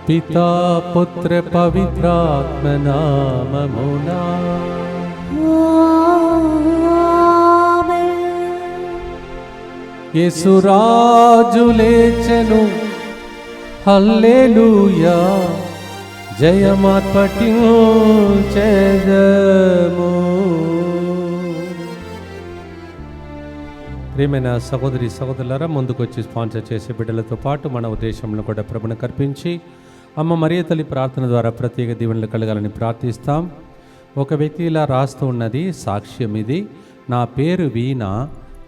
పితా పుత్ర పవిత్రాత్మ నామమునా యేసురాజు లేచెను, హల్లెలూయా, జయమార్పటించెదము. ప్రియమైన సహోదరి సహోదరులారా, ముందుకొచ్చి స్పాన్సర్ చేసే బిడ్డలతో పాటు మన ఉద్దేశంలో కూడా ప్రభుని కర్పించి అమ్మ మరియ తల్లి ప్రార్థన ద్వారా ప్రత్యేక దీవెనలు కలగాలని ప్రార్థిస్తాం. ఒక వ్యక్తి ఇలా రాస్తూ ఉన్నది, సాక్ష్యం ఇది: నా పేరు వీణా,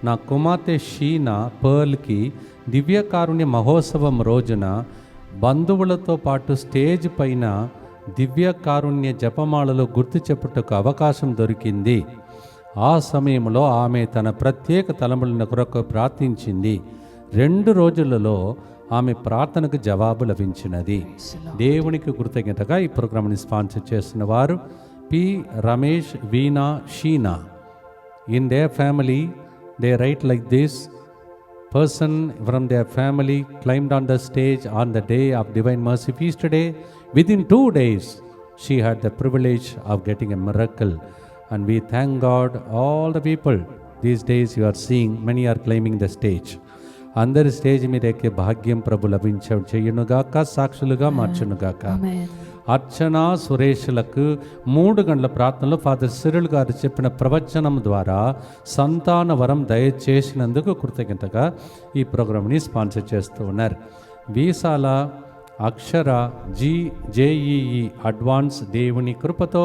నా కుమార్తె షీనా పర్ల్కి దివ్యకారుణ్య మహోత్సవం రోజున బంధువులతో పాటు స్టేజ్ పైన దివ్యకారుణ్య జపమాలలో గుర్తు చెప్పుటకు అవకాశం దొరికింది. ఆ సమయంలో ఆమె తన ప్రత్యేక తలంపుల కొరకు ప్రార్థించింది. 2 రోజులలో ఆమె ప్రార్థనకు జవాబు లభించినది. దేవునికి కృతజ్ఞతగా ఈ ప్రోగ్రామ్ని స్పాన్సర్ చేస్తున్న వారు P Ramesh, veena, Sheena. In their family they right like this: person from their family climbed on the stage on the day of Divine Mercy Feast day. Within 2 days she had the privilege of getting a miracle, and we thank God. All the people these days you are seeing, many are climbing the stage. అందరి stage మీద ఎక్కే భాగ్యం ప్రభు లభించేయునుగాక, సాక్షులుగా మార్చునుగాక. అర్చన సురేష్లకు 3 గంటల ప్రార్థనలో father Cyril గారు చెప్పిన ప్రవచనం ద్వారా సంతాన వరం దయచేసినందుకు కృతజ్ఞతగా ఈ ప్రోగ్రామ్ని స్పాన్సర్ చేస్తూ ఉన్నారు. వీసాల అక్షర జేఈఈ అడ్వాన్స్ దేవుని కృపతో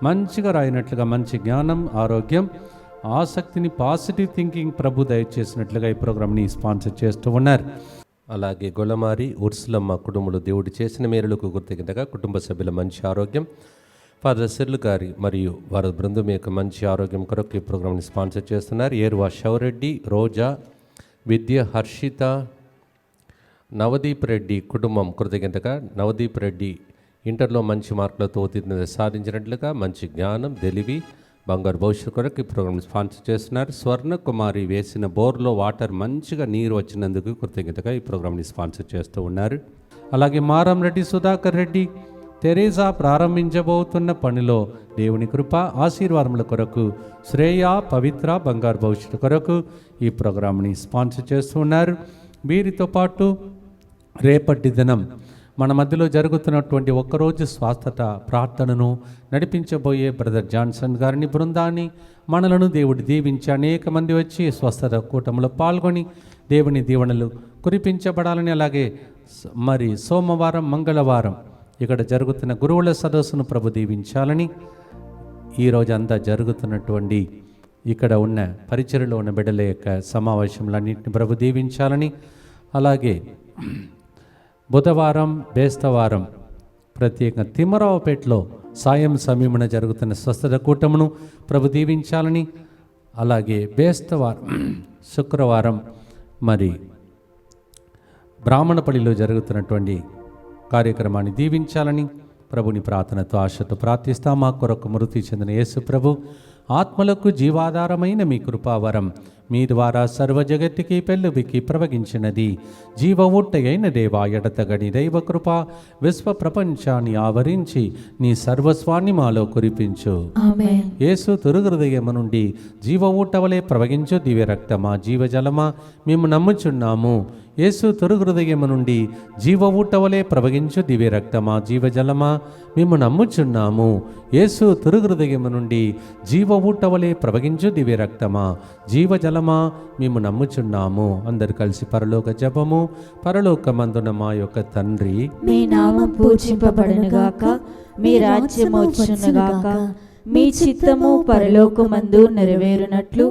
మంచిగా రాయినట్లుగా మంచి జ్ఞానం, ఆరోగ్యం, ఆసక్తిని, పాజిటివ్ థింకింగ్ ప్రభు దయచేసినట్లుగా ఈ ప్రోగ్రామ్ని స్పాన్సర్ చేస్తూ ఉన్నారు. అలాగే గొలమారి ఉర్సులమ్మ కుటుంబంలో దేవుడు చేసిన మేలులకు కృతజ్ఞతగా కుటుంబ సభ్యుల మంచి ఆరోగ్యం, ఫాదర్ సిర్లు గారి మరియు వారి బృందం యొక్క మంచి ఆరోగ్యం కొరకు ఈ ప్రోగ్రామ్ని స్పాన్సర్ చేస్తున్నారు. ఏరువా శివరెడ్డి, రోజా, విద్య, హర్షిత, నవదీప్ రెడ్డి కుటుంబం కృతజ్ఞతగా నవదీప్ రెడ్డి ఇంటర్లో మంచి మార్కులతో ఉత్తీర్ణత సాధించినట్లుగా మంచి జ్ఞానం, తెలివి, బంగారు భవిష్యత్తు కొరకు ఈ ప్రోగ్రామ్ స్పాన్సర్ చేస్తున్నారు. స్వర్ణ కుమారి వేసిన బోర్లో వాటర్ మంచిగా నీరు వచ్చినందుకు కృతజ్ఞతగా ఈ ప్రోగ్రామ్ని స్పాన్సర్ చేస్తూ ఉన్నారు. అలాగే మారం రెడ్డి, సుధాకర్ రెడ్డి, తెరేజా ప్రారంభించబోతున్న పనిలో దేవుని కృప, ఆశీర్వాదముల కొరకు, శ్రేయ, పవిత్ర, బంగారు భవిష్యత్తు కొరకు ఈ ప్రోగ్రామ్ని స్పాన్సర్ చేస్తూ ఉన్నారు. వీరితో పాటు రేపటి దినం మన మధ్యలో జరుగుతున్నటువంటి ఒక్కరోజు స్వస్థత ప్రార్థనను నడిపించబోయే బ్రదర్ జాన్సన్ గారిని, బృందాన్ని, మనలను దేవుడు దీవించి అనేక మంది వచ్చి స్వస్థత కూటంలో పాల్గొని దేవుని దీవెనలు కురిపించబడాలని, అలాగే మరి సోమవారం, మంగళవారం ఇక్కడ జరుగుతున్న గురువుల సదస్సును ప్రభు దీవించాలని, ఈరోజంతా జరుగుతున్నటువంటి ఇక్కడ ఉన్న పరిచర్యలో ఉన్న బిడ్డల యొక్క సమావేశంలన్నింటిని ప్రభు దీవించాలని, అలాగే బుధవారం, బేస్తవారం ప్రత్యేకంగా తిమ్మరావుపేటలో సాయం సమయమున జరుగుతున్న స్వస్థత కూటమును ప్రభు దీవించాలని, అలాగే బేస్తవారం, శుక్రవారం మరి బ్రాహ్మణపల్లిలో జరుగుతున్నటువంటి కార్యక్రమాన్ని దీవించాలని ప్రభుని ప్రార్థనతో ఆశతో ప్రార్థిస్తాం. మా కొరకు మృతి చెందిన యేసు ప్రభు ఆత్మలకు జీవాధారమైన మీ కృపావరం మీ ద్వారా సర్వ జగత్తుకి పెళ్ళువికి ప్రవగించినది. జీవ ఊట్టయైన దేవా, ఎడతగని దైవ కృప విశ్వ ప్రపంచాన్ని ఆవరించి నీ సర్వస్వాన్ని మాలో కురిపించు. యేసు తురుహృదయము నుండి జీవ ఊటవలే ప్రవగించు దివ్య రక్తమా, జీవజలమా మేము నమ్ముచున్నాము. యేసు తురుహృదయము నుండి జీవ ఊటవలే ప్రవగించు దివ్య రక్తమా, జీవజలమా మేము నమ్ముచున్నాము. యేసు తురుహృదయము నుండి జీవ ఊటవలే ప్రవగించు దివ్య రక్తమా, జీవజలమా మేము నమ్ముచున్నాము. అందరు కలిసి పరలోక జపము. పరలోకమందున మా యొక్క తండ్రి, మీ నామం పూజింపబడునుగాక, మీ రాజ్యము వచ్చునుగాక, మీ చిత్తము పరలోకమందు నెరవేరునట్లు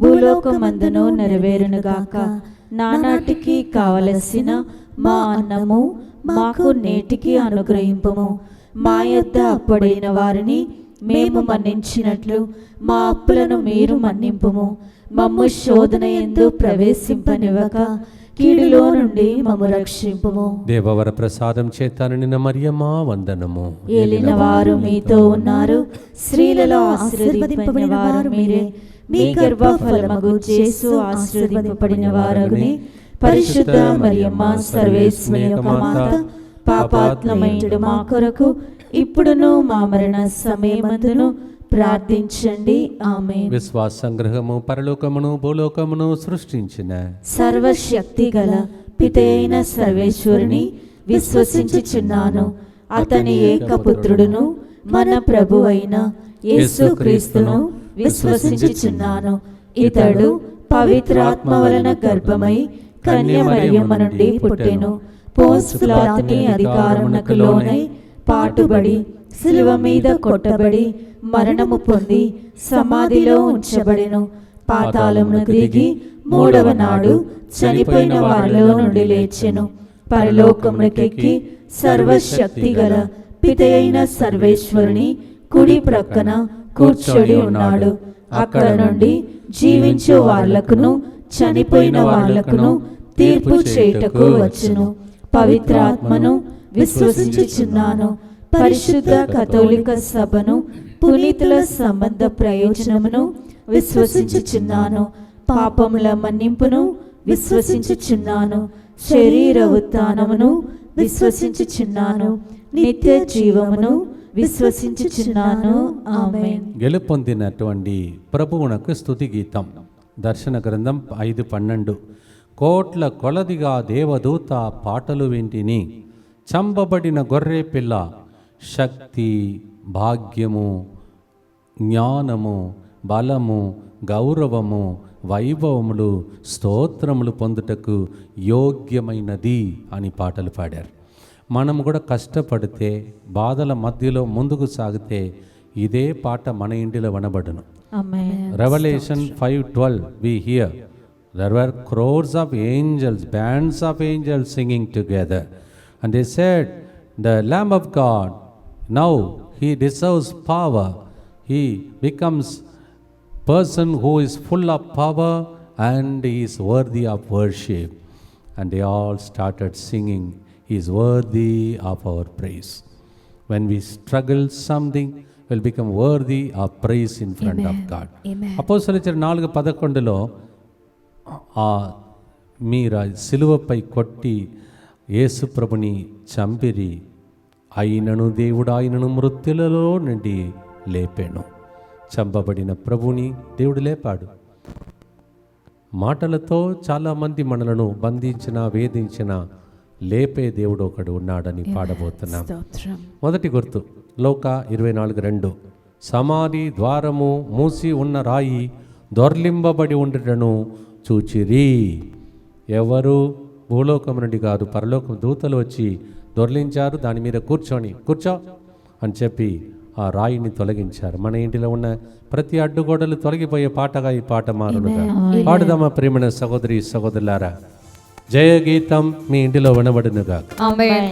భూలోకమందును నెరవేరునుగాక. నానాటికి కావలసిన మా అన్నము మాకు నేటికి అనుగ్రహింపుము. మా యొద్ద అప్పుడైన వారిని మేము మన్నించినట్లు మా అప్పులను మీరు మన్నింపుము. మమ్ము శోధన యందు ప్రవేశింపనివ్వక కీడులో నుండి మమ్ము రక్షింపుము. దేవవర ప్రసాదం చేత నిన్న మరియమ్మా వందనము. ఏలిన వారు మీతో ఉన్నారు, స్త్రీలలో ఆశీర్వదింపబడిన వారు మీరే. మీ గర్భఫలమగు యేసు ఆశీర్వదింపబడిన వారగునే. పరిశుద్ధ మరియమ్మ సర్వేశ్వరి యొక్క మాత, పాపాత్మయుడు మా కొరకు ఇప్పుడును మా మరణ సమయమందును ప్రార్థించండి. ఆమేన్. విశ్వాస సంగ్రహము పరలోకమును భూలోకమును సృష్టించిన సర్వశక్తి గల పితైన సర్వేశ్వరుని విశ్వసించుచున్నాను. అతని ఏకపుత్రుడును మన ప్రభు అయిన యేసుక్రీస్తును విశ్వసించుచున్నాను. ఇతడు పవిత్రాత్మ వలన గర్భమై కన్యమరియమ్మ నుండి పుట్టెను. పోన్సు పిలాతుని అధికారమునకు లోనై పాటుబడి శిలువ మీద కొట్టబడి మరణము పొంది సమాధిలో ఉంచబడెను. పాతాళమునకు దిగి మూడవ నాడు చనిపోయిన వారిలో నుండి లేచెను. పరలోకమునకెక్కి సర్వశక్తి గల పితయైన సర్వేశ్వరుని కుడి ప్రక్కన కూర్చొని ఉన్నాడు. అక్కడ నుండి జీవించే వాళ్లకును చనిపోయిన వాళ్లకును తీర్పు చేయుటకు వచ్చును. పవిత్రాత్మను విశ్వసించుచున్నాను. పరిశుద్ధ కథోలిక సభను, పునీతుల సంబంధ ప్రయోజనమును విశ్వసించుచున్నాను. పాపముల మన్నింపును విశ్వసించుచున్నాను. శరీర ఉత్థానమును విశ్వసించుచున్నాను. నిత్య జీవమును విశ్వసించుచున్నాను. ఆమేన్. గెలుపొందినటువంటి ప్రభువునకు స్తుతి గీతం. దర్శన గ్రంథం 5:12. కోట్ల కొలదిగా దేవదూత పాటలు వింటిని, చంపబడిన గొర్రె పిల్ల శక్తి, భాగ్యము, జ్ఞానము, బలము, గౌరవము, వైభవములు, స్తోత్రములు పొందుటకు యోగ్యమైనది అని పాటలు పాడారు. మనము కూడా కష్టపడితే, బాధల మధ్యలో ముందుకు సాగితే ఇదే పాట మన ఇంటిలో వినబడును. Revelation 5:12 we hear there were crowds of angels, bands of angels singing together, and they said, the Lamb of God, now he deserves power, he becomes person who is full of power and he is worthy of worship. And they all started singing, he is worthy of our praise. When we struggle something, will become worthy of praise in front of God. అపోస్తలుల చర్య 4:11 ఆ మీరా సిలువపై కొట్టి యేసు ప్రభుని చంపిరి, అయినను దేవుడు ఆయనను మృత్యులలో నుండి లేపాను. చంపబడిన ప్రభుని దేవుడు లేపాడు. మాటలతో చాలామంది మనలను బంధించిన, వేధించిన లేపే దేవుడు ఒకడు ఉన్నాడని పాడబోతున్నాం. మొదటి గుర్తు లోక 24:2. సమాధి ద్వారము మూసి ఉన్న రాయి దొర్లింబబడి ఉండటను చూచిరి. ఎవరు? భూలోకం నుండి కాదు, పరలోకం దూతలు వచ్చి దొర్లించారు. దాని మీద కూర్చో అని చెప్పి ఆ రాయిని తొలగించారు. మన ఇంటిలో ఉన్న ప్రతి అడ్డుగోడలు తొలగిపోయే పాటగా ఈ పాట మారునుగా. పాడుదామా ప్రియమైన సహోదరి సహోదరులారా? జయ గీతం మీ ఇంటిలో వినబడునుగా. ఆమేన్.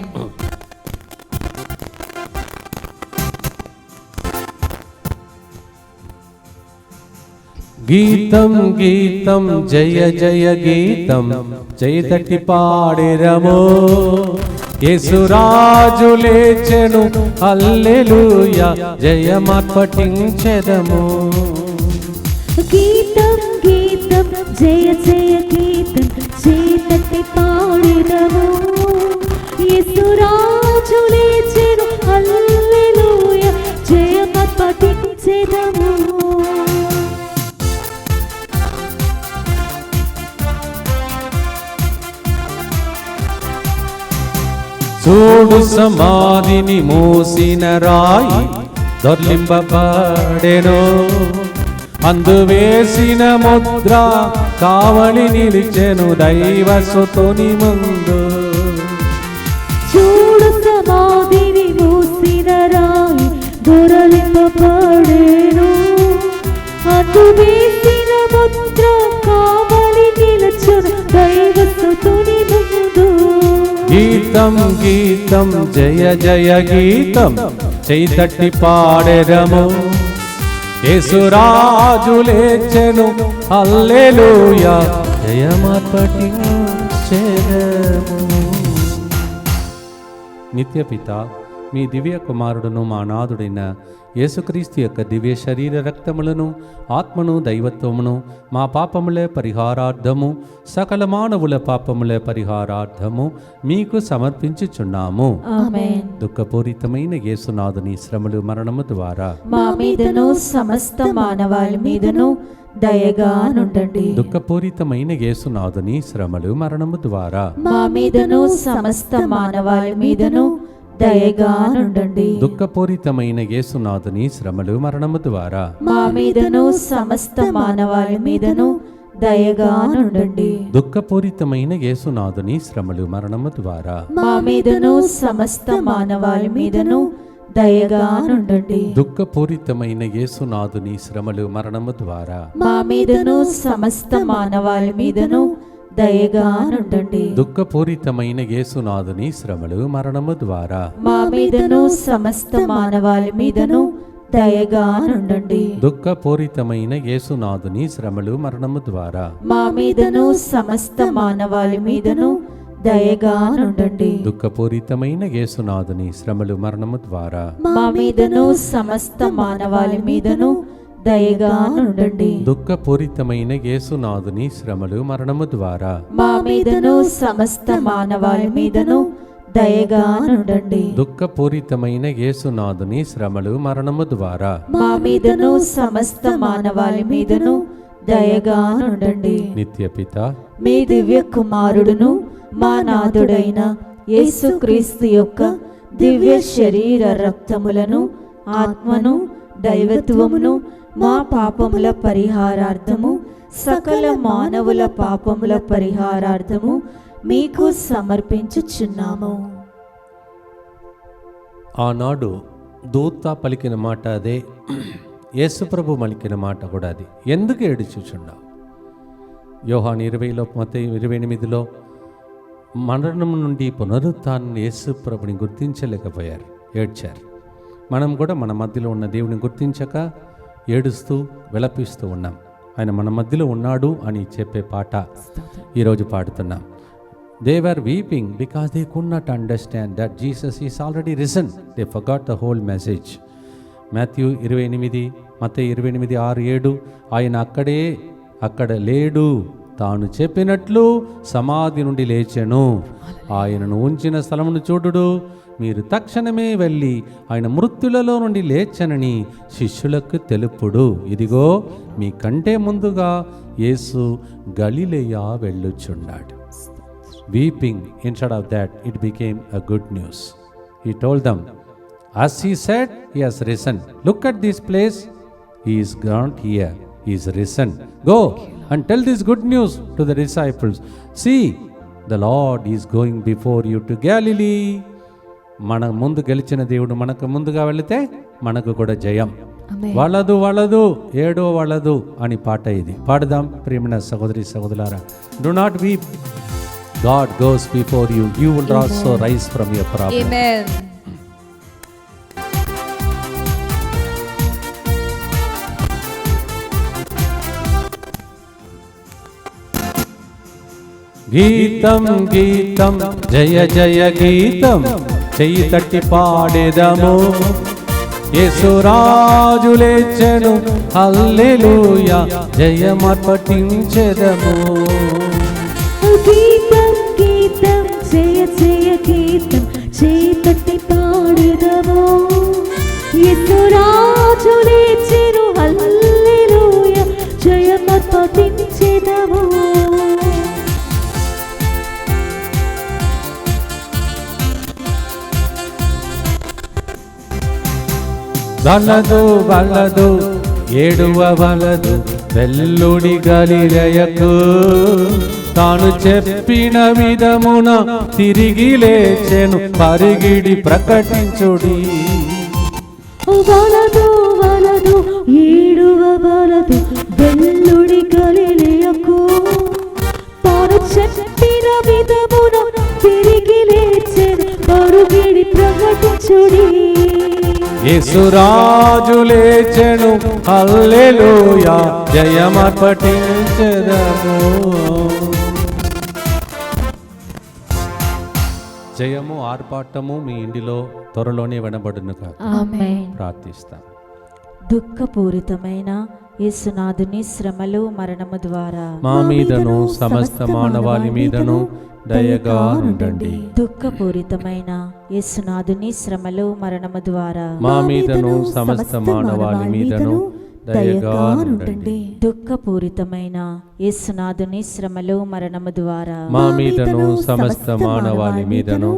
గీతం గీతం జయ జయ గీతం, జయ తట్టి పాడెదము. యేసురాజు లేచెను, హల్లెలూయా, జయమార్పటించెదము. గీతం గీతం జయ జయ గీతం, జయ తట్టి పాడెదము. యేసురాజు లేచెను, హల్లెలూయా, జయమార్పటించెదము. చూడు సమాధిని మూసిన రాయి దొర్లింపబడెను, అందువేసిన ముద్ర కావలి నిలిచెను దైవసుతుని ముందు. చూడు సమాధిని మూసిన రాయి దొర్లింపబడెను, అందువేసిన ముద్ర కావలి నిలిచెను దైవసుతుని ముందు. గీతం గీతం జయ జయ గీతం, చేయి తట్టి పాడెదము. యేసురాజు లేచెను, హల్లెలూయా, జయమార్పటించెదము. నిత్య పిత మీ దివ్య కుమారుడును మా నాథుడైన యేసుక్రీస్తు యొక్క దివ్య శరీర రక్తములను ఆత్మను దైవత్వమును మా పాపములే పరిహారార్థము సకల మానవుల పాపములే పరిహారార్థము మీకు సమర్పించుచున్నాము. ఆమేన్. దుఃఖపూరితమైన యేసునాథుని శ్రమలు మరణము ద్వారా మా మీదను సమస్త మానవాళి మీదను దయగా నుండండి. దుఃఖపూరితమైన యేసునాథుని శ్రమలు మరణము ద్వారా మా మీదను సమస్త మానవాళి మీదను దయగా నుండండి. దుఃఖపూరితమైన యేసునాథుని శ్రమలు మరణము ద్వారా మా మీదను సమస్త మానవాళి మీదను దయగా నుండండి. దుఃఖపూరితమైన యేసునాథుని శ్రమలు మరణము ద్వారా మా మీదను సమస్త మానవాళి మీదను దయగా నుండండి. దుఃఖపూరితమైన యేసునాథుని శ్రమలు మరణము ద్వారా మా మీదను సమస్త మానవాళి మీదను దయగా నుండండి. దుఃఖపూరితమైన యేసునాథుని శ్రమలు మరణము ద్వారా మా మీదను సమస్త మానవాళి మీదను దయగా నుండండి. దుఃఖపూరితమైన యేసునాథుని శ్రమలు మరణము ద్వారా మా మీదను సమస్త మానవాళి మీదను దయగా నుండండి. దుఃఖపూరితమైన యేసునాథుని శ్రమలు మరణము ద్వారా మా మీదను సమస్త మానవాళి మీదను దయగా నుండండి. దుఃఖపూరితమైన యేసునాథుని శ్రమలు మరణము ద్వారా మా మీదను సమస్త మానవాళి మీదను దయగా నుండండి. దుఃఖపూరితమైన యేసునాథుని శ్రమలు మరణము ద్వారా మా మీదను సమస్త మానవాళి మీదను దయగా నుండండి. నిత్యపిత మీ దివ్య కుమారుడును మా నాథుడైన యేసుక్రీస్తు యొక్క దివ్య శరీర రక్తములను ఆత్మను దైవత్వమును మా పాపముల పరిహారార్థము సకల మానవుల పాపముల పరిహారార్థము మీకు సమర్పించుచున్నాము. ఆనాడు దూత పలికిన మాట అదే, యేసుప్రభు పలికిన మాట కూడా అది. ఎందుకు ఏడుచుచున్నావు? యోహాను 20లో మత్తయి 28లో మరణం నుండి పునరుత్థానం యేసుప్రభుని గుర్తించలేకపోయారు, ఏడ్చారు. మనం కూడా మన మధ్యలో ఉన్న దేవుని గుర్తించక ఏడుస్తూ విలపిస్తూ ఉన్నాం. ఆయన మన మధ్యలో ఉన్నాడు అని చెప్పే పాట ఈరోజు పాడుతున్నాం. They were weeping because they could not understand that Jesus is already risen. They forgot the whole message. Matthew 28, మత్తయి 28, 6, 7 ఆయన అక్కడ లేడు, తాను చెప్పినట్లు సమాధి నుండి లేచెను. ఆయనను ఉంచిన స్థలమును చూడుడు, మీరు తక్షణమే వెళ్ళి ఆయన మృత్యులలో నుండి లేచనని శిష్యులకు తెలుపుడు. ఇదిగో మీకంటే ముందుగా యేసు గలిలయ వెళ్ళుచున్నాడు. Weeping, instead of that, it became a good news. He told them, as he said, he has risen. Look at this place. He is not here. He is risen. Go and tell this good news to the disciples. See, the Lord is going before you to Galilee. మన ముందు గెలిచిన దేవుడు మనకు ముందుగా వెళితే మనకు కూడా జయం. వలదు ఏడో వలదు అని పాట ఇది పాడదాం. ప్రియమైన సహోదరి సహోదరులారా, do not weep. God goes before you. You will also rise from your problem. Amen. గీతం గీతం జయ జయ గీతం, చెయ్యి తట్టి పాడేదము. యేసురాజు లేచెను, హల్లెలూయా, జయమర్పటించెదము. గీతం గీతం జయ జయ గీతం, చేయి తట్టి పాడెదము. యేసురాజు లేచెను, హల్లెలూయా, జయమర్పటించెదము. వలదు ఏడువ వలదు వెల్లుడి గలిలయకు, తాను చెప్పిన విధమున తిరిగి లేచెను, పరిగిడి ప్రకటించుడి. వలదు వలదు ఏడువ వలదు వెల్లుడి గలిలయకు, తాను చెప్పిన విధమున తిరిగి లేచెను, పరిగిడి ప్రకటించుడి. యేసురాజు లేచెను, హల్లెలూయా, జయమర్పటించెదము. జయము ఆర్పాటము మీ ఇంటిలో త్వరలోనే వినబడును కాక ఆమేన్. ప్రార్థిస్తాం. దుఃఖపూరితమైన యేసునాథుని శ్రమలు మరణము ద్వారా మా మీదను సమస్త మానవాళి మీదను దయగా నుండండి. దుఃఖపూరితమైన యేసునాథుని శ్రమలు మరణము ద్వారా మా మీదను సమస్త మానవాళి మీదను దయగా నుండండి. దుఃఖపూరితమైన యేసునాథుని శ్రమలు మరణము ద్వారా మా మీదను సమస్త మానవాళి మీదను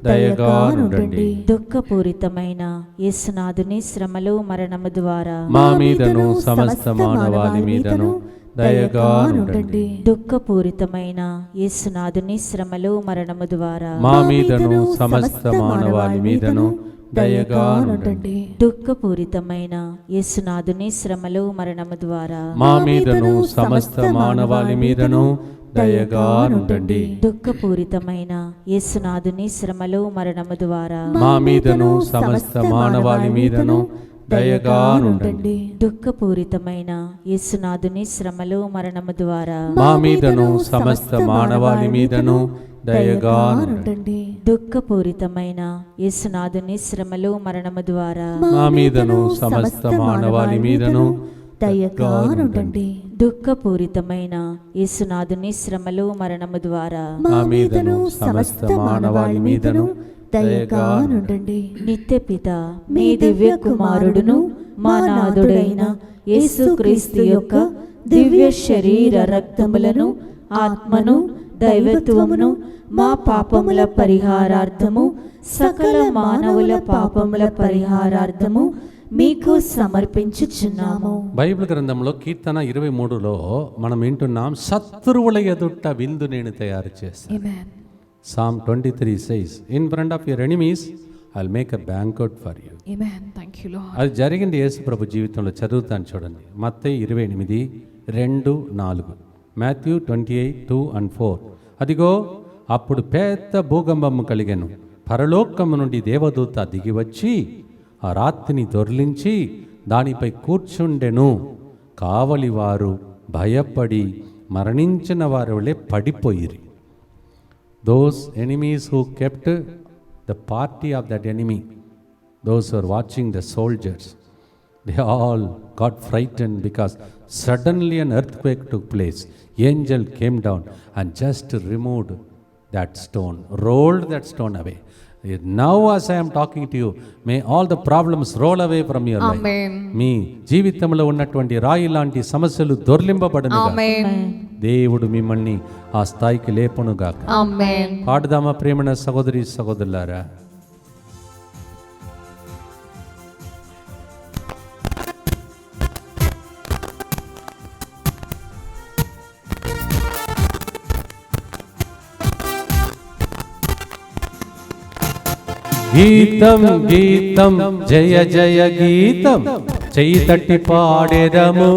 దయగా నుండండి. దుఃఖపూరితమైన యేసునాథుని శ్రమలు మరణము ద్వారా మా మీదను సమస్త మానవాళి మీదను దయగా నుండండి. దుఃఖపూరితమైన యేసునాథుని శ్రమలు మరణము ద్వారా మా మీదను సమస్త మానవాళి మీదను దయగా నుండండి. దుఃఖపూరితమైన యేసునాథుని శ్రమలు మరణము ద్వారా మా మీదను సమస్త మానవాళి మీదను దయగా నుండండి. దుఃఖపూరితమైన యేసునాథుని శ్రమలు మరణము ద్వారా మా మీదను సమస్త మానవాళి మీదను దయగా నుండండి. దుఃఖపూరితమైన యేసునాథుని శ్రమలు మరణము ద్వారా మా మీదను సమస్త మానవాళి మీదను దయగా నుండండి. దుఃఖపూరితమైన యేసునాథుని శ్రమలు మరణము ద్వారా మా మీదను సమస్త మానవాళి మీదను దయగా నుండండి. దుఃఖపూరితమైన యేసునాథుని శ్రమలు మరణము ద్వారా మా మీదను సమస్త మానవాళి మీదను దయగా నుండండి. నిత్యపిత మీ దివ్య కుమారుడును మా నాథుడైన యేసుక్రీస్తు యొక్క దివ్య శరీర రక్తములను ఆత్మను దైవత్వమును మా పాపముల పరిహారార్థము సకల మానవుల పాపముల పరిహారార్థము మీకు సమర్పించుచున్నాము. బైబిల్ గ్రంథంలో కీర్తన 23లో మనం వింటున్నాం, శత్రువుల ఎదుట విందు నేను తయారు చేస్తాను. Psalm 23 says, in front of your enemies I'll make a banquet for you. Amen. Thank you, Lord. అది జరిగింది యేసు ప్రభు జీవితంలో. చదువుతాను చూడండి. మత్తయి 28:2-4, మాథ్యూ 28:2-4. అదిగో అప్పుడు పెద్ద భూకంపము కలిగెను. పరలోకము నుండి దేవదూత దిగివచ్చి ఆ రాత్రిని దొర్లించి దానిపై కూర్చుండెను. కావలివారు భయపడి మరణించిన వారి వలె పడిపోయిరి. Those enemies who kept the party of that enemy, those who are watching the soldiers, they all got frightened because suddenly an earthquake took place. Angel came down and just removed that stone, rolled that stone away. Now as I am talking to you, may all the problems roll away from your life. Amen. మీ జీవితంలో ఉన్నటువంటి రాయి లాంటి సమస్యలు దొర్లింపబడును. Amen. దేవుడు మిమ్మల్ని ఆ స్థాయికి లేపనుగాక. Amen. పాడుదామా ప్రేమణ సహోదరి సహోదరులారా? గీతం గీతం జయ జయ గీతం చెయ్యి తట్టి పాడెదము.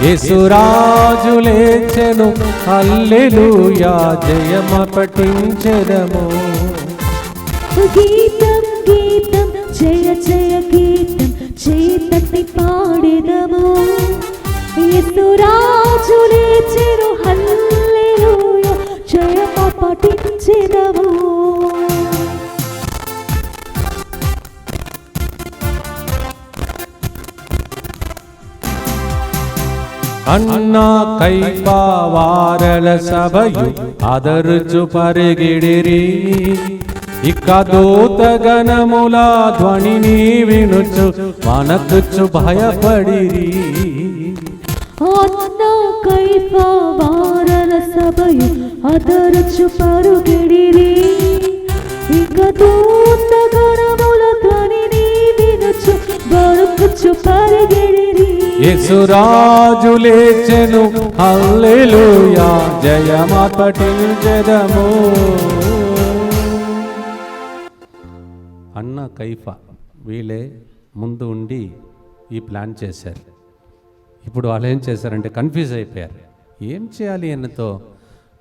యేసురాజు లేచెను, హల్లెలూయా జయమ పఠించెదము. గీతం గీతం జయ జయ గీతం చెయ్యి తట్టి పాడెదము. యేసురాజు లేచెను, హల్లెలూయా జయమ పఠించెదము. అన్నా కైపా వారల సభయు ఆదరుచు పరిగిడిరి. ఇక దూతగణముల ధ్వనిని వినుచు మనకుచు భయపడిరి. అన్నా కైపా వారల సభయు ఆదరుచు పరిగిడిరి. ఇక దూతగణముల ధ్వనిని వినుచు మనకుచు పరిగిడిరి. యేసురాజు లేచెను, హల్లెలూయా జయమ పఠించెదము. అన్న కైఫా వీళ్ళే ముందు ఉండి ఈ ప్లాన్ చేశారు. ఇప్పుడు వాళ్ళు ఏం చేశారంటే కన్ఫ్యూజ్ అయిపోయారు. ఏం చేయాలి అన్నతో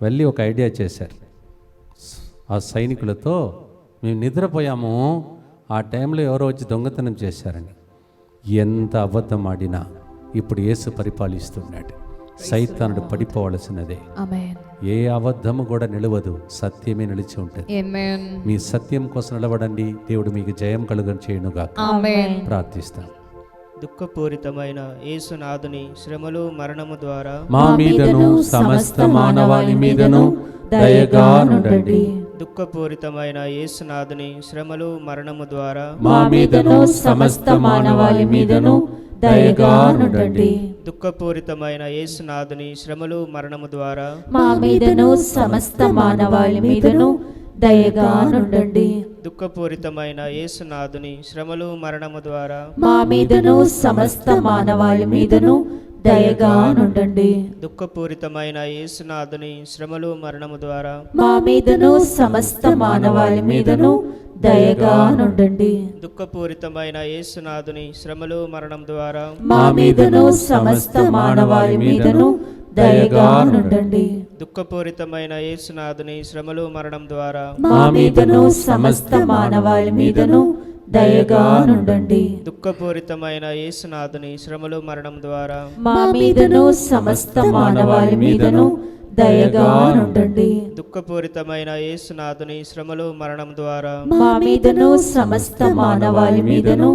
వెళ్ళి ఒక ఐడియా చేశారు. ఆ సైనికులతో, మేము నిద్రపోయాము, ఆ టైంలో ఎవరో వచ్చి దొంగతనం చేశారని. ఎంత అబద్ధం ఆడినా ఇప్పుడు యేసు పరిపాలిస్తున్నాడు. సైతానుడు పడిపోవలసినదే. ఆమేన్. ఏ అబద్ధము కూడా నిలవదు, సత్యమే నిలిచి ఉంటుంది. ఆమేన్. మీ సత్యం కోసం నిలబడండి, దేవుడు మీకు జయం కలుగని చేయనుగా. ఆమేన్. ప్రార్థిస్తాం. దుఃఖపూరితమైన యేసునాథుని శ్రమలు మరణము ద్వారా మా మీదను సమస్త మానవాళి మీదను దయగా నుండండి. దుఃఖపూరితమైన యేసునాథుని శ్రమలు మరణము ద్వారా మా మీదను సమస్త మానవాళి మీదను దయగా నుండండి. దుఃఖపూరితమైన యేసునాథుని శ్రమలు మరణము ద్వారా మా మీదను సమస్త మానవాళి మీదను దయగా నుండండి. దుఃఖపూరితమైన యేసునాథుని శ్రమలు మరణము ద్వారా మా మీదను సమస్త మానవాళి మీదను దయగా నుండండి. దుఃఖపూరితమైన యేసునాథుని శ్రమలు మరణము ద్వారా మా మీదను సమస్త మానవాళి మీదను దయగా నుండండి. దుఃఖపూరితమైన యేసునాథుని శ్రమలు మరణం ద్వారా మా మీదను సమస్త మానవాళి మీదను దయగా నుండండి. దుఃఖపూరితమైన యేసునాథుని శ్రమలు మరణం ద్వారా మా మీదను సమస్త మానవాళి మీదను దయగా నుండండి. దుఃఖపూరితమైన యేసునాథుని శ్రమలు మరణం ద్వారా మా మీదను సమస్త మానవాళి మీదను దయగా నుండండి. దుఃఖపూరితమైన యేసునాథుని శ్రమలు మరణం ద్వారా మా మీదను సమస్త మానవాళి మీదను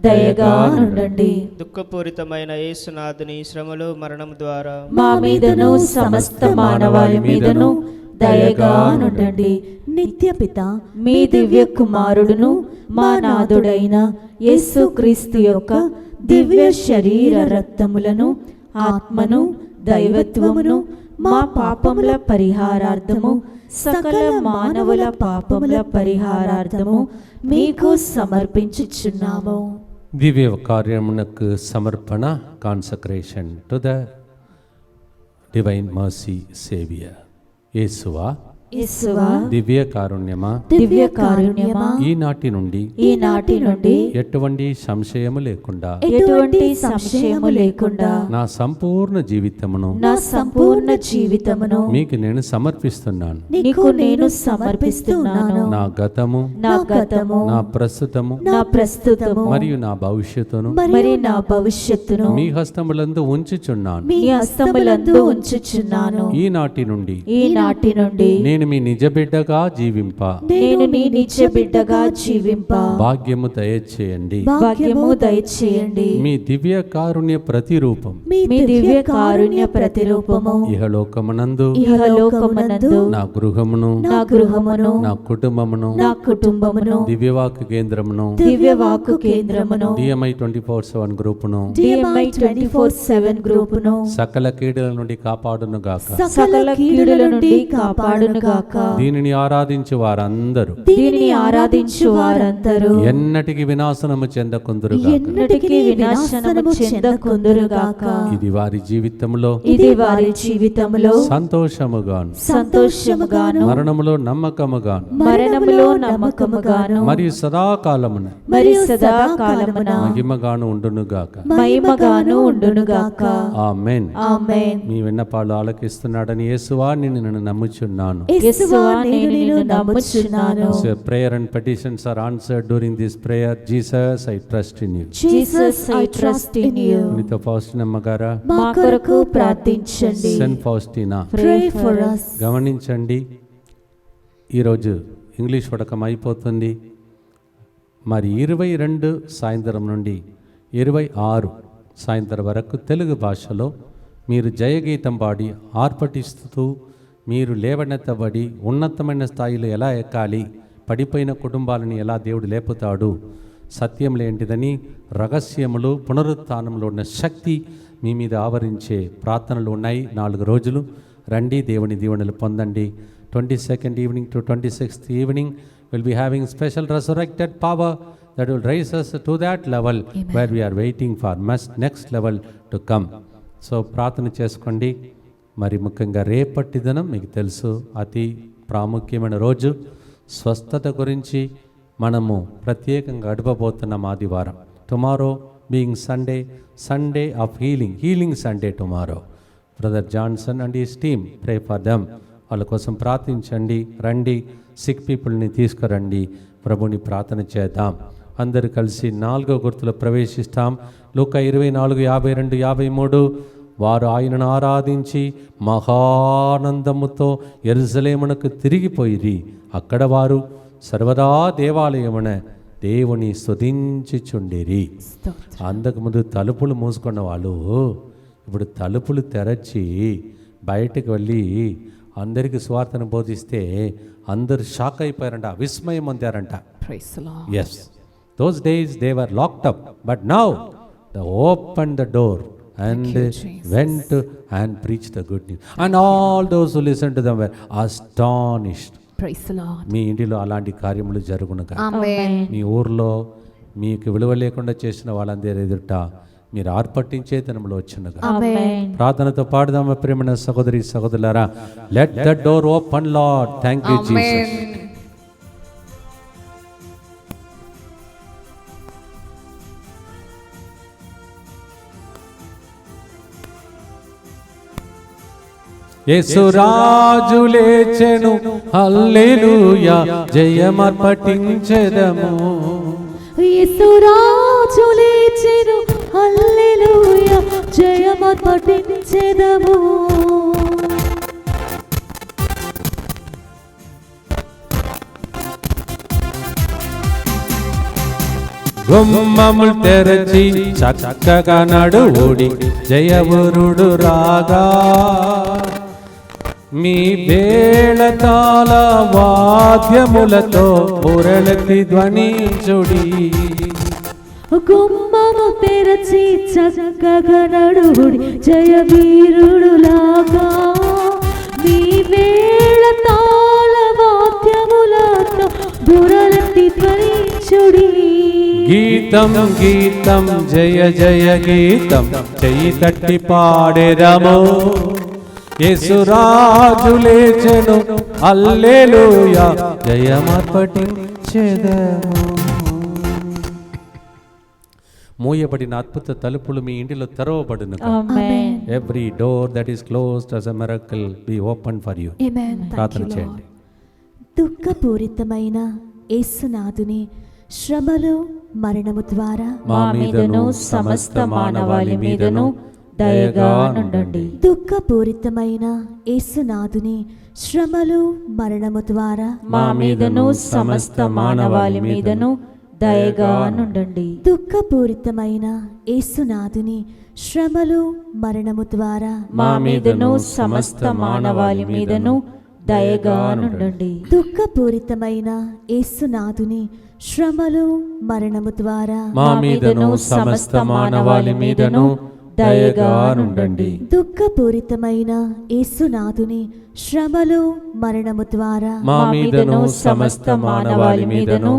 దయగా నుండండి. దుఃఖపూరితమైన యేసునాథుని శ్రమలు మరణం ద్వారా మా మీదను సమస్త మానవాళి మీదను దయగా నుండండి. నిత్యపిత మీ దివ్య కుమారుడును మా నాథుడైన యేసుక్రీస్తు యొక్క దివ్య శరీర రక్తములను, ఆత్మను, దైవత్వమును మా పాపముల పరిహారార్థము, సకల మానవుల పాపముల పరిహారార్థము మీకు సమర్పించుచున్నాము. దివ్య కార్యమునకు సమర్పణ, consecration to the divine mercy saviour. Yeshua, Yeshua, దివ్య కారుణ్యమా, దివ్య కారుణ్యమా, ఈనాటి నుండి ఈనాటి నుండి ఎటువంటి సంశయము లేకుండా ఎటువంటి సంశయము లేకుండా నా సంపూర్ణ జీవితమును నా సంపూర్ణ జీవితమును మీకు నేను సమర్పిస్తున్నాను. నీకు నేను సమర్పిస్తున్నాను. నా గతము, నా గతము, నా ప్రస్తుతము నా ప్రస్తుతము మరియు నా భవిష్యత్తును మరి నా భవిష్యత్తును మీ హస్తములందు ఉంచుచున్నాను. మీ హస్తములందు ఉంచుచున్నాను. ఈనాటి నుండి ఈనాటి నుండి నేను మీ నిజ బిడ్డగా జీవింప నేను నీ నిజ బిడ్డగా జీవింప భాగ్యము దయచేయండి. భాగ్యము దయచేయండి. మీ దివ్య కారుణ్య ప్రతిరూపం మీ దివ్య కారుణ్య ప్రతిరూపము ఇహలోకమునందు ఇహలోకమునందు నా గృహమును, నా గృహమును, నా కుటుంబమును, నా కుటుంబమును, దివ్యవాక్కు కేంద్రమును, దివ్య వాక్కు కేంద్రమును, DMI 24/7 గ్రూపును, DMI 24/7 గ్రూపును సకల కీడుల నుండి కాపాడును గాక. సకల కీడుల నుండి కాపాడును గాక. దీనిని ఆరాధించు వారందరూ దీనిని ఆరాధించు వారందరూ ఎన్నటికి వినాశనము చెందకుందురు గాక. ఎన్నటికీ వినాశనము చెందకుందురు గాక. ఇది వారి జీవితంలో ఇది వారి జీవితంలో సంతోషముగాను, సంతోషముగాను, మరణములో నమ్మకముగాను, మరణములో నమ్మకముగాను, మరియు సదాకాలమున మరియు సదాకాలమున మహిమగాను ఉండును గాక. మహిమగాను ఉండును గాక. ఆమేన్. ఆమేన్. మీ విన్నపాలు ఆలకిస్తున్నాడని యేసువా నిన్ను నమ్ముచున్నాను. యేసువా నేను నిన్ను నమ్ముచున్నాను. So your prayer and petitions are answered during this prayer. Jesus, I trust in you. Jesus, I trust in you. నీతో ఫౌస్టినమ్మ గారా, మా కొరకు ప్రార్థించండి. Saint Faustina. Pray for us. గమనించండి, ఈరోజు ఇంగ్లీష్ వడకం అయిపోతుంది. మరి 22 సాయంత్రం నుండి 26 సాయంత్రం వరకు తెలుగు భాషలో మీరు జయగీతం పాడి ఆర్పటిస్తూ మీరు లేవనెత్తబడి ఉన్నతమైన స్థాయిలో ఎలా ఎక్కాలి, పడిపోయిన కుటుంబాలను ఎలా దేవుడు లేపుతాడు, సత్యంలో ఏంటిదని రహస్యములు, పునరుత్థానంలో ఉన్న శక్తి మీ మీద ఆవరించే ప్రార్థనలు ఉన్నాయి. 4 రోజులు రండి, దేవుని దీవెనలు పొందండి. 22nd evening to 26th evening will be having special resurrected power that will raise us to that level. Amen. Where we are waiting for next level to come. So ప్రార్థన చేసుకోండి. మరి ముఖ్యంగా రేపటి దినం మీకు తెలుసు అతి ప్రాముఖ్యమైన రోజు, స్వస్థత గురించి మనము ప్రత్యేకంగా గడపబోతున్నాం ఆదివారం. Tomorrow being Sunday off healing Sunday tomorrow. Brother Johnson and is team, pray for them. వాళ్ళ కోసం ప్రార్థించండి. రండి, సిక్ పీపుల్ని తీసుకురండి, ప్రభుని ప్రార్థన చేద్దాం. అందరూ కలిసి 4వ గుర్తులో ప్రవేశిస్తాం. లూకా 24:52-53. వారు ఆయనను ఆరాధించి మహానందముతో యెరూషలేమునకు తిరిగిపోయిరి. అక్కడ వారు సర్వదా దేవాలయమున దేవుని స్తుతించుచుండిరి. అంతకుముందు తలుపులు మూసుకున్న వాళ్ళు ఇప్పుడు తలుపులు తెరచి బయటకు వెళ్ళి అందరికీ సువార్తను బోధిస్తే అందరు షాక్ అయిపోయారంట, విస్మయం పొందారంట. Yes, those days they were locked up, but now they open the door and went and preached the good news, and all those who listened to them were astonished. Praise the Lord. మీ ఇంటిలో అలాంటి కార్యములు జరుగునుగా. Amen. మీ ఊర్లో మీకు విలువ లేకుండా చేసిన వాళ్ళందరి ఎదుట మీరు ఆర్పట్టించే దినములు వచ్చునుగా. Amen. ప్రార్థనతో పాడదామా ప్రియమైన సహోదరి సహోదరులారా. Let the door open lord. Thank you Jesus. యేసు రాజు లేచెను, హల్లెలూయా, జయమర్పటించెదము. యేసు రాజు లేచెను, హల్లెలూయా, జయమర్పటించెదము. గుమ్మములు తెరచి చక్కగా నడువుడి, జయవరుడు రాగా. మీ వేళతాళ వాద్యములతో బురలెత్తి ధ్వనించుడి. గుమ్మము తెరచి చక్కగా నడువుడి, జయవీరుడులాగా. మీ వేళతాళ వాద్యములతో బురలెత్తి ధ్వనించుడి. గీతం గీతం జయ జయ గీతం, చెయ్యి తట్టి పాడెదము. యేసు రాజు లేచెను, హల్లెలూయా, జయమర్పటించెదము. మూయబడిన అద్భుత తలుపులు మీ ఇంటిలో తెరవబడును. Amen. Every door that is closed as a miracle be opened for you. Amen. ప్రార్థన చేయండి. దుఃఖపూరితమైన యేసునాథుని శ్రమలు మరణము ద్వారా మా మీదను సమస్త మానవాళి మీదను దయగా నుండండి. దుఃఖపూరితమైన యేసునాథుని శ్రమలు మరణము ద్వారా మా మీదను సమస్త మానవాళి మీదను దయగా నుండండి. దుఃఖపూరితమైన యేసునాథుని శ్రమలు మరణము ద్వారా మా మీదను సమస్త మానవాళి మీదను దయగా నుండండి. దుఃఖపూరితమైన యేసునాథుని శ్రమలు మరణము ద్వారా మా మీదను సమస్త మానవాళి మీదను దయగా నుండండి. దుఃఖపూరితమైన యేసునాథుని శ్రమలు మరణము ద్వారా మా మీదను సమస్త మానవాళి మీదను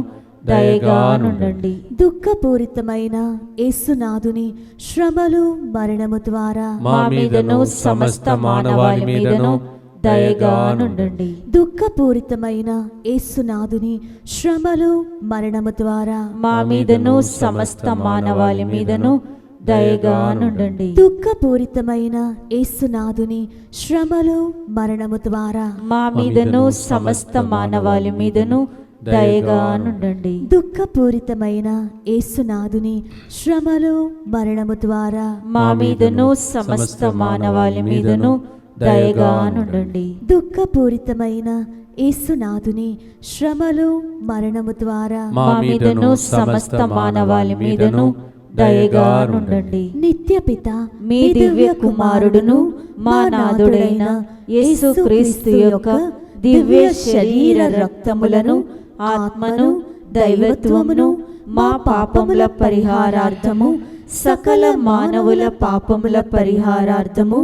దయగా నుండండి. దుఃఖపూరితమైన యేసునాథుని శ్రమలు మరణము ద్వారా మా మీదను సమస్త మానవాళి మీదను దయగా నుండండి. దుఃఖపూరితమైన యేసునాథుని శ్రమలు మరణము ద్వారా మా మీదను సమస్త మానవాళి మీదను దయగా నుండండి. దుఃఖపూరితమైన యేసునాథుని శ్రమలు మరణము ద్వారా మా మీదను సమస్త మానవాళి మీదను దయగా నుండండి. దుఃఖపూరితమైన యేసునాథుని శ్రమలు మరణము ద్వారా మా మీదను సమస్త మానవాళి మీదను దయగా నుండండి. దుఃఖపూరితమైన యేసునాథుని శ్రమలు మరణము ద్వారా మా మీదను సమస్త మానవాళి మీదను దయగా నుండండి. నిత్యపిత మీ దివ్య కుమారుడును మా నాథుడైన యేసుక్రీస్తు యొక్క దివ్య శరీర రక్తములను, ఆత్మను, దైవత్వమును మా పాపముల పరిహారార్థము, సకల మానవుల పాపముల పరిహారార్థము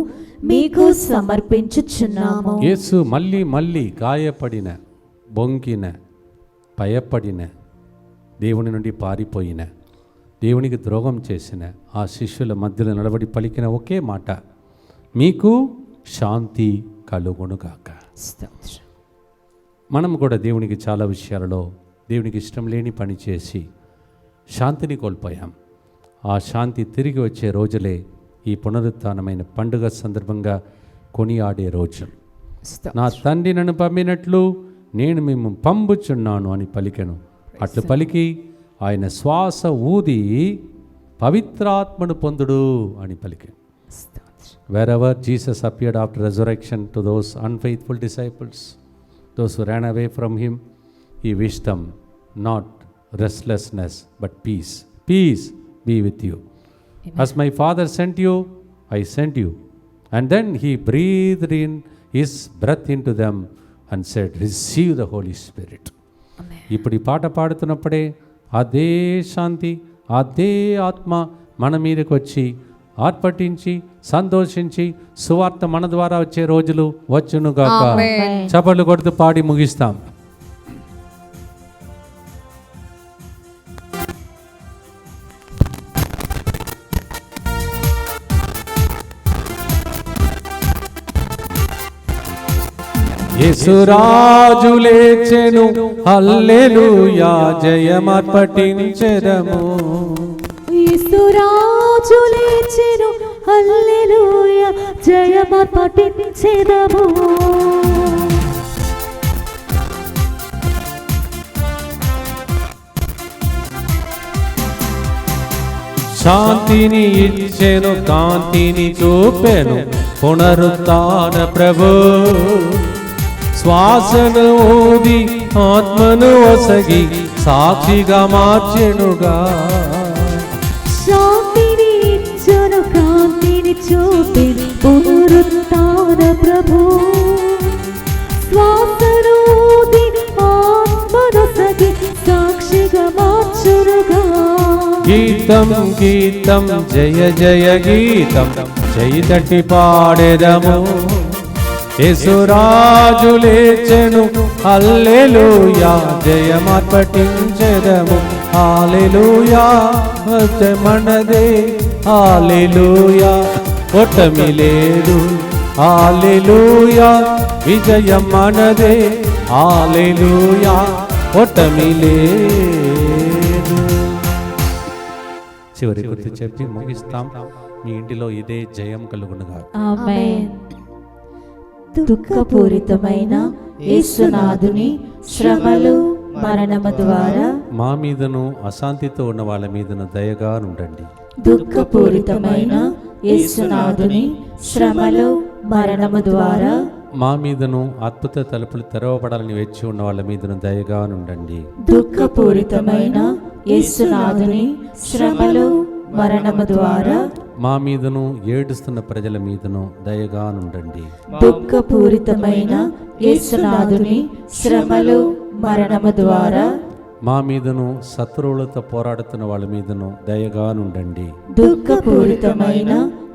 మీకు సమర్పించుచున్నాము. యేసు మళ్ళీ మళ్ళీ గాయపడిన, బొంకిన, భయపడిన, దేవుని నుండి పారిపోయిన, దేవునికి ద్రోహం చేసిన ఆ శిష్యుల మధ్యలో నిలబడి పలికిన ఒకే మాట, మీకు శాంతి కలుగునుగాక. మనం కూడా దేవునికి చాలా విషయాలలో దేవునికి ఇష్టం లేని పని చేసి శాంతిని కోల్పోయాం. ఆ శాంతి తిరిగి వచ్చే రోజులే ఈ పునరుత్థానమైన పండుగ సందర్భంగా కొనియాడే రోజు. నా తండ్రి నన్ను పంపినట్లు నేను మేము పంపుచున్నాను అని పలికెను. అట్లు పలికి ఆయన శ్వాస ఊది పవిత్రాత్మను పొందుడు అని పలికాను. Wherever Jesus appeared after resurrection to those unfaithful disciples, those who ran away from him, he wished them not restlessness but peace. Peace be with you. As my Father sent you, I sent you. And then he breathed in his breath into them and said, receive the Holy Spirit. ఇప్పుడు ఈ పాట పాడుతున్నప్పుడే అదే శాంతి, అదే ఆత్మ మన మీదకి వచ్చి ఆర్పటించి సంతోషించి సువార్త మన ద్వారా వచ్చే రోజులు వచ్చునుగాక. చప్పట్లు కొడుతూ పాడి ముగిస్తాం. యేసురాజు లేచెను, హల్లెలూయా, జయమర్పటించెదము. యేసురాజు లేచెను, హల్లెలూయా, జయమర్పటించెదము. శాంతిని ఇచ్చెను, కాంతిని చూపెను, పునరుత్థాన ప్రభు. శ్వాసను ఊది ఆత్మను ఒసగి సాక్షిగా మార్చెనుగా. శాంతిని ఇచ్చెను, కాంతిని చూపెను, పునరుత్థాన ప్రభు. శ్వాసను ఊది ఆత్మను ఒసగి సాక్షిగా మార్చెనుగా. గీతం గీతం జయ జయ గీతం, జయ తట్టి పాడెదము. యేసురాజు లేచెను, హల్లెలూయా, జయమర్పటించెదము. హల్లెలూయా, మనదే, హల్లెలూయా, ఓటమి లేదు. హల్లెలూయా, విజయం మనదే. హల్లెలూయా, ఓటమి లేదు. చివరి గుర్తు చెప్పి ముగిస్తాం. మీ ఇంటిలో ఇదే జయం కలుగునుగా. ఆమేన్. దుఃఖపూరితమైన యేసునాథుని శ్రమలు మరణము ద్వారా మా మీదను అశాంతితో ఉన్న వాళ్ళ మీదను దయగా ఉండండి. దుఃఖపూరితమైన యేసునాథుని శ్రమలు మరణము ద్వారా మా మీదను అద్భుత తలుపులు తెరవబడాలని వేచి ఉన్న వాళ్ళ మీదను దయగా ఉండండి. దుఃఖపూరితమైన యేసునాథుని శ్రమలు మరణము ద్వారా మా మీదను ఏడుస్తున్న ప్రజల మీదను దయగా ఉండండి. దుఃఖపూరితమైన యేసునాథుని శ్రమలు మరణము ద్వారా మా మీదను శత్రువులతో పోరాడుతున్న వాళ్ళ మీదను దయగా ఉండండి. దుఃఖపూరితమైన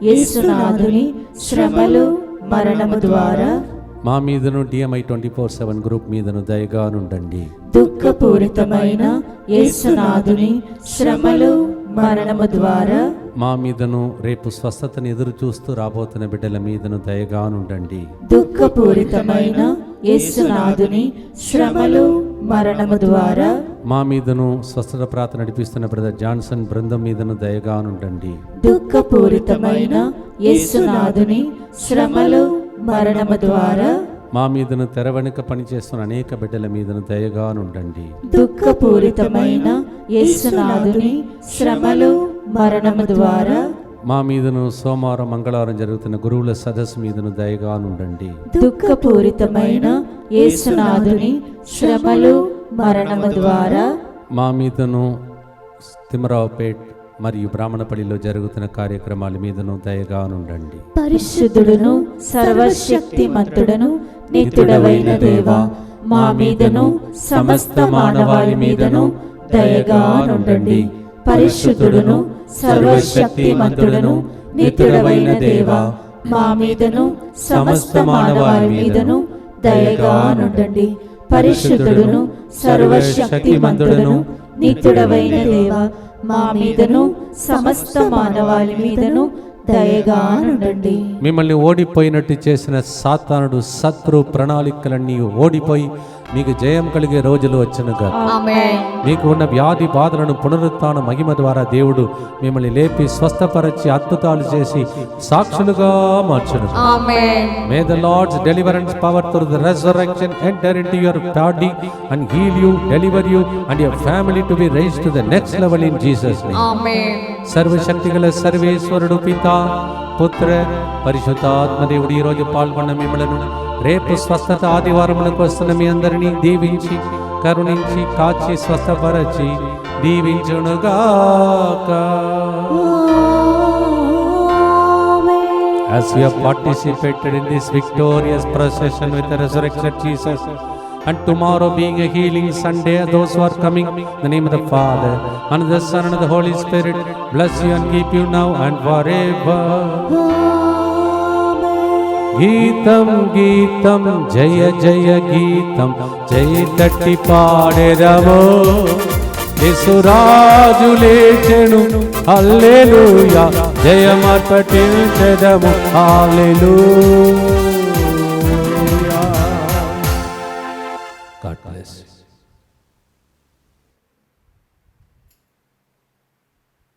యేసునాథుని శ్రమలు మరణము ద్వారా మా మీదను DMI 24/7 గ్రూప్ మీదను దయగా ఉండండి. దుఃఖపూరితమైన యేసునాథుని శ్రమలు మరణము ద్వారా మా మీదను రేపు స్వస్థతను ఎదురు చూస్తూ రాబోతున్న బిడ్డల మీదను దయగా ఉండండి. దుఃఖపూరితమైన యేసునాథుని శ్రమలు మరణము ద్వారా మా మీదను స్వస్థత ప్రార్థన నడిపిస్తున్న బ్రదర్ జాన్సన్ బృందం మీదను దయగా ఉండండి. దుఃఖపూరితమైన యేసునాథుని శ్రమలు మరణము ద్వారా మా మీదను తెర వెనుక పనిచేస్తున్న అనేక బిడ్డల మీదను దయగా ఉండండి. దుఃఖపూరితమైన యేసునాథుని శ్రమలు మరణము ద్వారా మా మీదను సోమవారం మంగళవారం జరుగుతున్న గురువుల సదస్సు మీదను దయగా ఉండండి. దుఃఖపూరితమైన యేసునాథుని శ్రమలు మరణము ద్వారా మా మీదను తిమ్మరావుపేట్ మరియు బ్రాహ్మణపల్లిలో జరుగుతున్న కార్యక్రమాల మీదను దయగా ఉండండి. పరిశుద్ధుడును సర్వశక్తిమంతుడను నిత్యుడవైన దేవా, మా మీదను సమస్త మానవాళి మీదను దయగా నుండండి. పరిశుద్ధుడును సర్వశక్తిమంతుడను నిత్యుడవైన దేవా, మా మీదను సమస్త మానవాళి మీదను దయగా నుండండి. పరిశుద్ధుడును సర్వశక్తిమంతుడను నిత్యుడవైన దేవా, మా మీదను సమస్త మానవాళి మీదను దయగా నుండండి. మిమ్మల్ని ఓడిపోయినట్టు చేసిన సాతానుడు శత్రు ప్రణాళికలన్నీ ఓడిపోయి మీకు జయం కలిగే రోజులు వచ్చనుగా. మీకు ఉన్న వ్యాధి బాధలను పునరుత్థాన మహిమ ద్వారా దేవుడు మిమ్మల్ని లేపి స్వస్థపరచి అద్భుతాలు చేసి సాక్షులుగా మార్చును. May the Lord's deliverance power through the resurrection enter into your body and heal you, deliver you and your family to be raised to the next level in Jesus name. సర్వశక్తిగల సర్వేశ్వరుడు పిత పుత్ర పరిశుద్ధాత్మ దేవుడు ఈ రోజు పాల్గొన్న మిమ్మలను, రేపు స్వస్థత ఆదివారములకు వస్తున్న మీ అందరినీ దీవించి కరుణించి కాచి స్వస్థపరచి దీవించునుగాక. As we have participated in this victorious procession with the resurrected Jesus, and tomorrow being a healing Sunday, those who are coming, in the name of the Father, and the Son, and the Holy Spirit, bless you and keep you now and forever. గీతం గీతం జయ జయ గీతం జయ తట్టి పాడెదము, Yesuraju లేచెను hallelujah, జయమర్పటించెదము హల్లెలూయా.